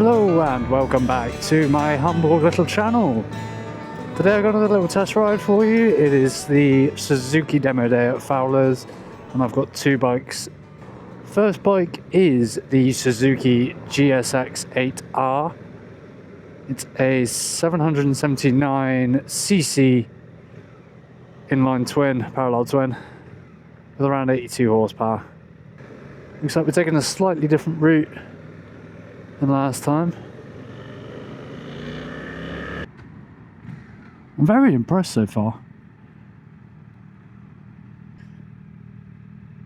Hello and welcome back to my humble little channel. Today I've got another little test ride for you. It is the Suzuki demo day at Fowler's and I've got two bikes. First bike is the Suzuki GSX8R. It's a 779cc inline twin, parallel twin, with around 82 horsepower. Looks like we're taking a slightly different route than last time. I'm very impressed so far.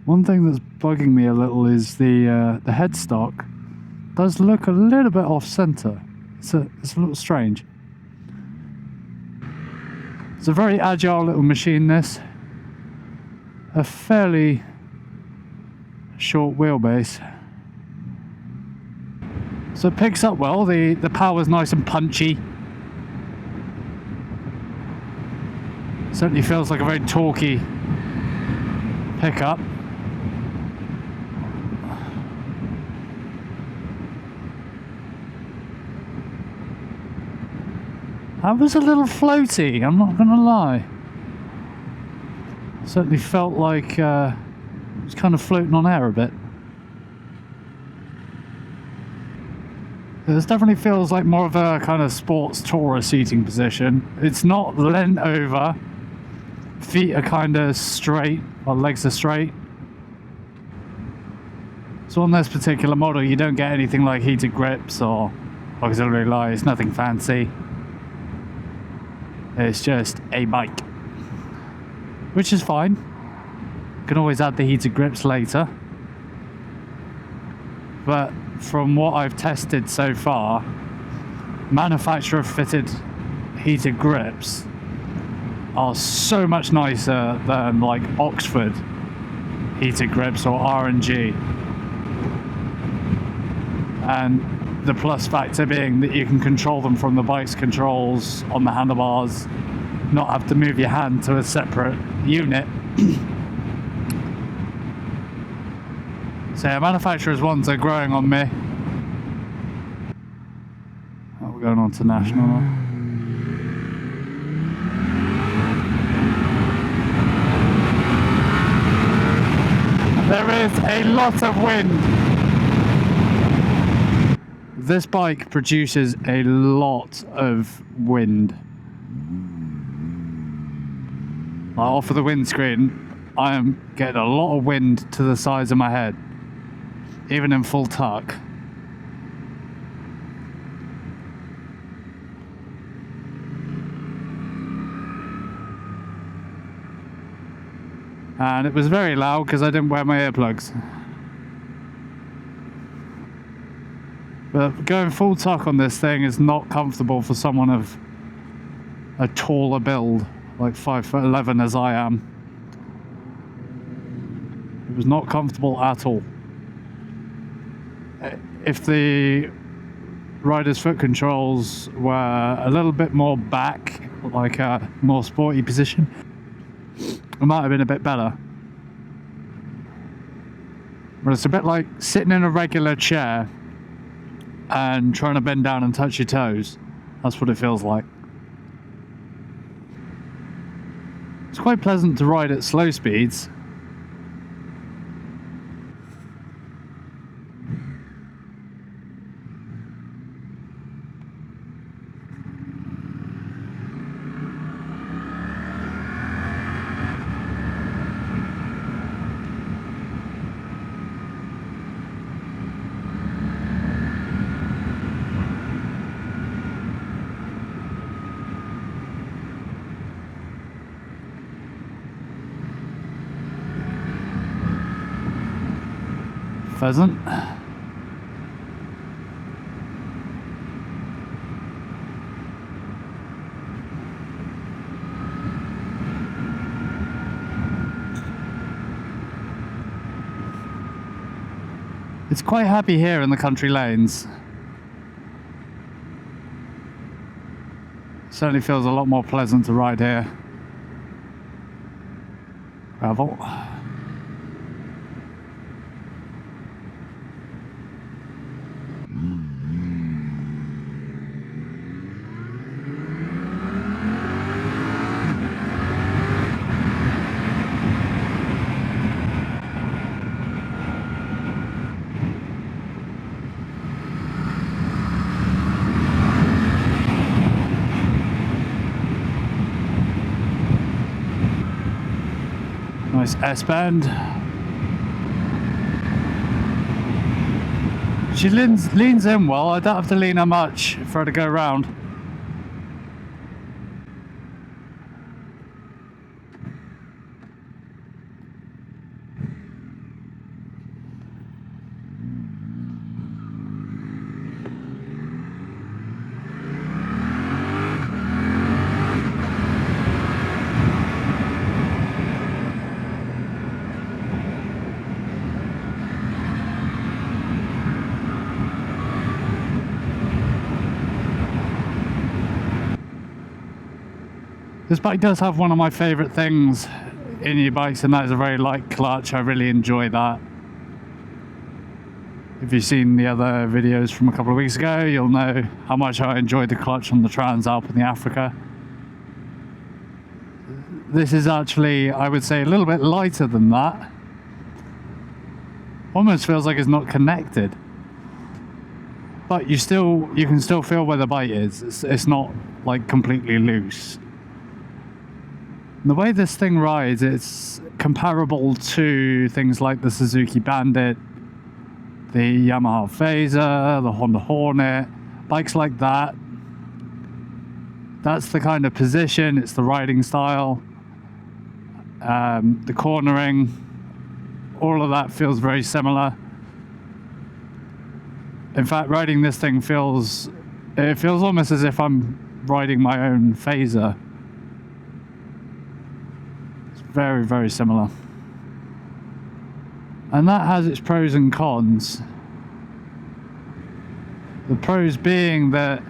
One thing that's bugging me a little is the headstock does look a little bit off center. It's a little strange. It's a very agile little machine, this. A fairly short wheelbase. So it picks up well, the power's nice and punchy. Certainly feels like a very torquey pickup. That was a little floaty, I'm not gonna lie. Certainly felt like it was kind of floating on air a bit. This definitely feels like more of a kind of sports tourer seating position. It's not leant over. Feet are kind of straight, or legs are straight. So on this particular model you don't get anything like heated grips or auxiliary lights, nothing fancy. It's just a bike, which is fine. You can always add the heated grips later. But from what I've tested so far, manufacturer fitted heated grips are so much nicer than like Oxford heated grips or R&G. And the plus factor being that you can control them from the bike's controls on the handlebars, not have to move your hand to a separate unit. So yeah, manufacturers' ones are growing on me. Oh, we're going on to national now. There is a lot of wind. This bike produces a lot of wind. Off of the windscreen, I am getting a lot of wind to the sides of my head, even in full tuck. And it was very loud because I didn't wear my earplugs. But going full tuck on this thing is not comfortable for someone of a taller build, like 5'11" as I am. It was not comfortable at all. If the rider's foot controls were a little bit more back, like a more sporty position, it might have been a bit better. But it's a bit like sitting in a regular chair and trying to bend down and touch your toes. That's what it feels like. It's quite pleasant to ride at slow speeds. Pheasant. It's quite happy here in the country lanes. Certainly feels a lot more pleasant to ride here. Gravel. Nice S-bend. She leans in well. I don't have to lean her much for her to go round. This bike does have one of my favourite things in e-bikes, and that is a very light clutch. I really enjoy that. If you've seen the other videos from a couple of weeks ago, you'll know how much I enjoyed the clutch on the Transalp and the Africa. This is actually, I would say, a little bit lighter than that. Almost feels like it's not connected. But you can still feel where the bite is. It's not like completely loose. The way this thing rides, it's comparable to things like the Suzuki Bandit, the Yamaha Phaser, the Honda Hornet, bikes like that. That's the kind of position, it's the riding style, the cornering, all of that feels very similar. In fact, riding this thing feels almost as if I'm riding my own Phaser. Very, very similar. And that has its pros and cons. The pros being that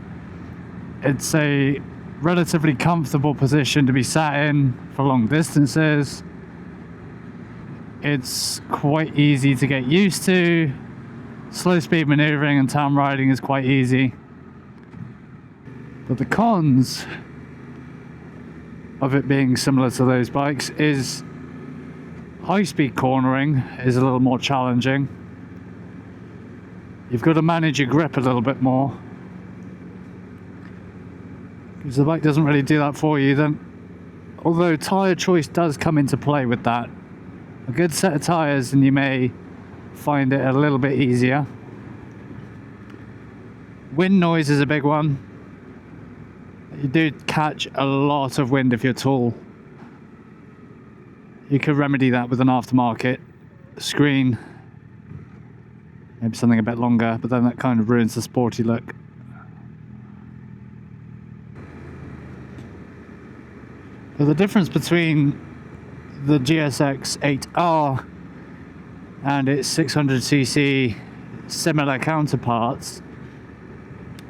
it's a relatively comfortable position to be sat in for long distances. It's quite easy to get used to. Slow speed maneuvering and town riding is quite easy. But the cons of it being similar to those bikes is high-speed cornering is a little more challenging. You've got to manage your grip a little bit more, because the bike doesn't really do that for you. Then, although tyre choice does come into play with that, a good set of tyres and you may find it a little bit easier. Wind noise is a big one. You do catch a lot of wind if you're tall. You could remedy that with an aftermarket screen. Maybe something a bit longer, but then that kind of ruins the sporty look. But the difference between the GSX8R and its 600cc similar counterparts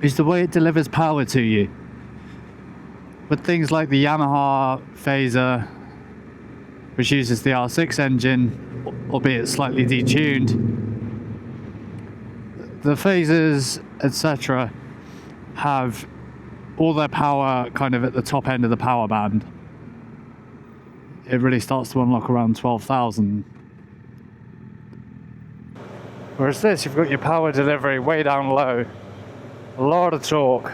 is the way it delivers power to you. With things like the Yamaha Phaser, which uses the R6 engine, albeit slightly detuned, the Phasers, etc., have all their power kind of at the top end of the power band. It really starts to unlock around 12,000. Whereas this, you've got your power delivery way down low, a lot of torque.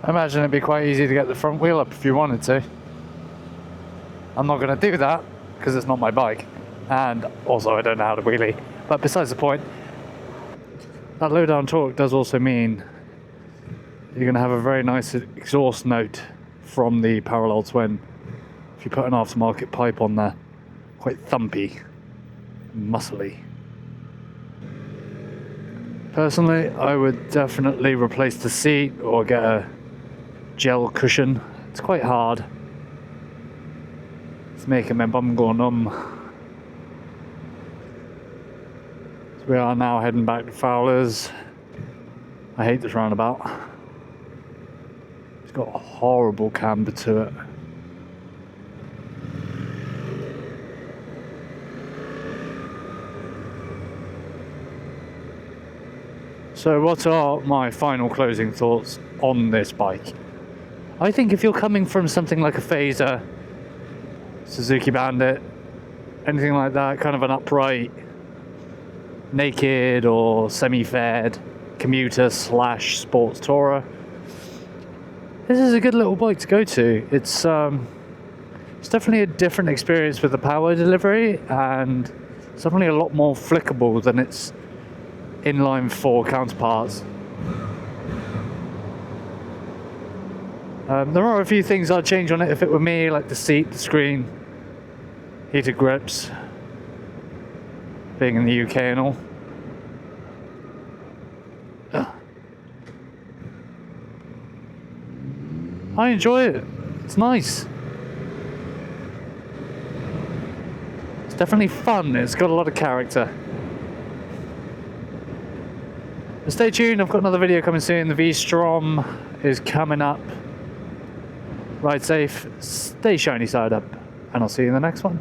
I imagine it'd be quite easy to get the front wheel up if you wanted to. I'm not going to do that because it's not my bike, and also I don't know how to wheelie. But besides the point, that low down torque does also mean you're going to have a very nice exhaust note from the parallel twin. If you put an aftermarket pipe on there, quite thumpy, muscly. Personally, I would definitely replace the seat or get a gel cushion. It's quite hard. It's making my bum go numb. So we are now heading back to Fowler's. I hate this roundabout. It's got a horrible camber to it. So what are my final closing thoughts on this bike? I think if you're coming from something like a Phaser, Suzuki Bandit, anything like that, kind of an upright, naked or semi-fared commuter / sports tourer, this is a good little bike to go to. It's It's definitely a different experience with the power delivery, and it's definitely a lot more flickable than its inline 4 counterparts. There are a few things I'd change on it if it were me, like the seat, the screen, heated grips, being in the UK and all. I enjoy it. It's nice. It's definitely fun. It's got a lot of character. But stay tuned. I've got another video coming soon. The V-Strom is coming up. Ride safe. Stay shiny side up. And I'll see you in the next one.